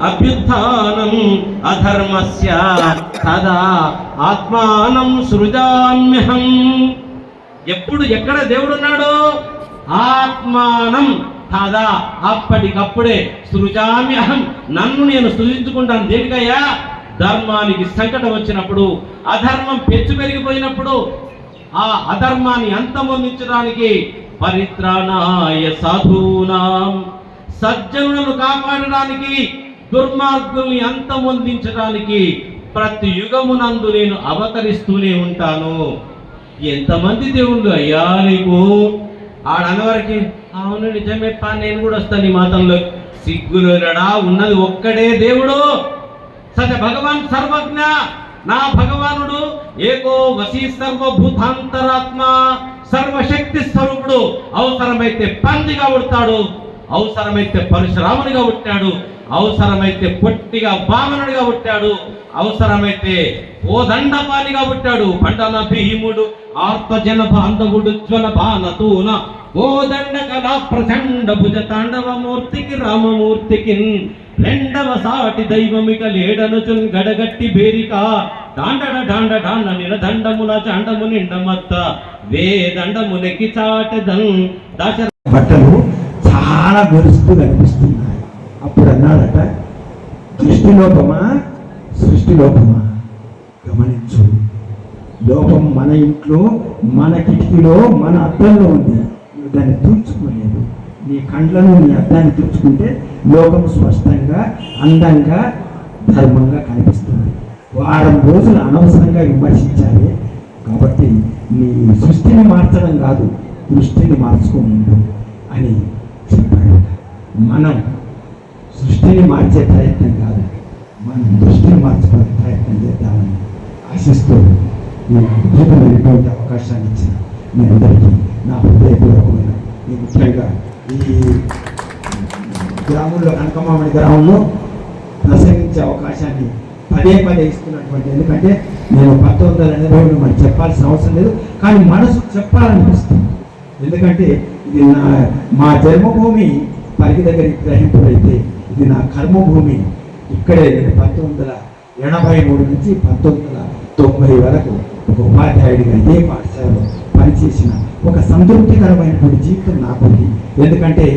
అభ్యుత్థానం అధర్మస్య తదా ఆత్మానం సృజామ్యహం. ఎప్పుడు ఎక్కడ దేవుడు ఉన్నాడు? ఆత్మానం తదా, అప్పటికప్పుడే సృజామ్యహం, నన్ను నేను సృజించుకుంటాను. దేనికయ్యా? ధర్మానికి సంకటం వచ్చినప్పుడు, అధర్మం పెంచు పెరిగిపోయినప్పుడు, ఆ అధర్మాన్ని అంతమొందించడానికి, పరిత్రాణాయ సాధూనాం, సజ్జనులను కాపాడడానికి, దుర్మార్గుల్ని అంతమొందించడానికి ప్రతి యుగమునందు నేను అవతరిస్తూనే ఉంటాను. ఎంతమంది దేవుళ్ళు అయ్యా నీకు? ఆడనవరికి అవును నిజమే పా, నేను కూడా వస్తాను ఈ మాతంలో. సిగ్గులేడా? ఉన్నది ఒక్కడే దేవుడు. సజ భగవాన్ సర్వజ్ఞ, నా భగవానుడు ఏకో వశీ సర్వభూతాంతరాత్మ, సర్వశక్తి స్వరూపుడు. అవసరమైతే పందిగా పుడతాడు, అవసరమైతే పరశురామునిగా పుట్టాడు, అవసరమైతే పొట్టిగా వామనుడిగా పుట్టాడు, అవసరమైతే కోదండపాలిగా పుట్టాడు. పండన భీముడు ఆర్తజన బాంధవుడు జ్వల బాణతూన కోదండ కళా ప్రచండ భుజ తాండవ మూర్తికి రామమూర్తికి రెండవ సాటి దైవమిక లేడనుచున్ గడగట్టి బేరిక డాండడ డాండ డాండ నిలదండముల చాండము నిండమత్త వేదండమునకి చాటదన్ దశ. బట్టలు చాలా మెరుస్తూ కనిపిస్తున్నాయి. అప్పుడు అన్నాడట, దృష్టి లోపమా సృష్టి లోపమా? గమనించు, లోపం మన ఇంట్లో, మన కిటికీలో, మన అద్దంలో ఉంది. నువ్వు దాన్ని తుడుచుకోలేదు. నీ కండ్లను నీ అద్దాన్ని తుడుచుకుంటే లోకం స్పష్టంగా, అందంగా, ధర్మంగా కనిపిస్తుంది. వారం రోజులు అనవసరంగా విమర్శించాలి. కాబట్టి నీ సృష్టిని మార్చడం కాదు, దృష్టిని మార్చుకోముందు అని చెప్పాడు. మనం సృష్టిని మార్చే ప్రయత్నం కాదు, మనం దృష్టిని మార్చుకునే ప్రయత్నం చేద్దామని ఆశిస్తూ ఈ అద్భుతమైనటువంటి అవకాశాన్ని ఇచ్చిన మీ అందరికీ నా హృదయపూర్వకమైన, ముఖ్యంగా ఈ గ్రామంలో, కనకమామిడి గ్రామంలో ప్రసంగించే అవకాశాన్ని పదే పదే ఇస్తున్నటువంటి, ఎందుకంటే నేను 1980 మరి చెప్పాల్సిన అవసరం లేదు, కానీ మనసు చెప్పాలనిపిస్తుంది. ఎందుకంటే ఇది మా జన్మభూమి పరిగి దగ్గర గ్రహింపుడైతే ఇది నా కర్మభూమి. ఇక్కడే నేను 1983 నుంచి 1990 వరకు ఒక ఉపాధ్యాయుడిగా ఇదే పాఠశాలలో పనిచేసిన ఒక సంతృప్తికరమైనటువంటి జీవితం నాకు ఉంది. ఎందుకంటే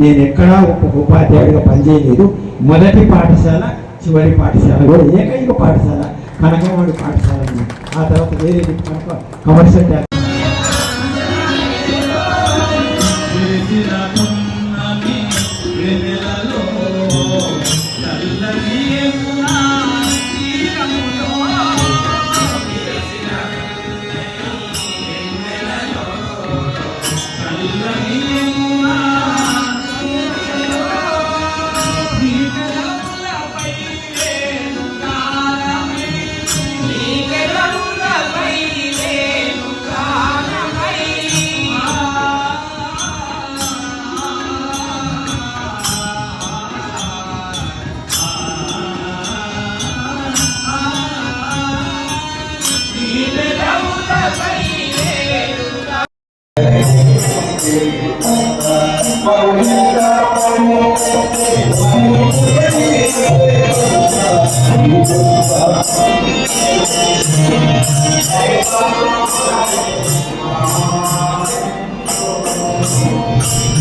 నేను ఎక్కడా ఒక ఉపాధ్యాయుడిగా పనిచేయలేదు. మొదటి పాఠశాల, చివరి పాఠశాల కూడా ఏకైక పాఠశాల కనకమామిడి పాఠశాల. ఆ తర్వాత వేరే కమర్షియల్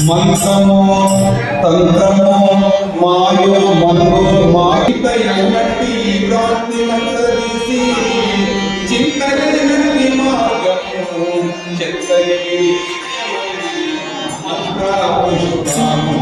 మంత్రము తంత్రము మాయో మనుగో మాయిత ఎన్నటి భ్రాంతి మంత్రదీసి చింతనని మార్గము చెత్తయి మంత్ర పుష్పము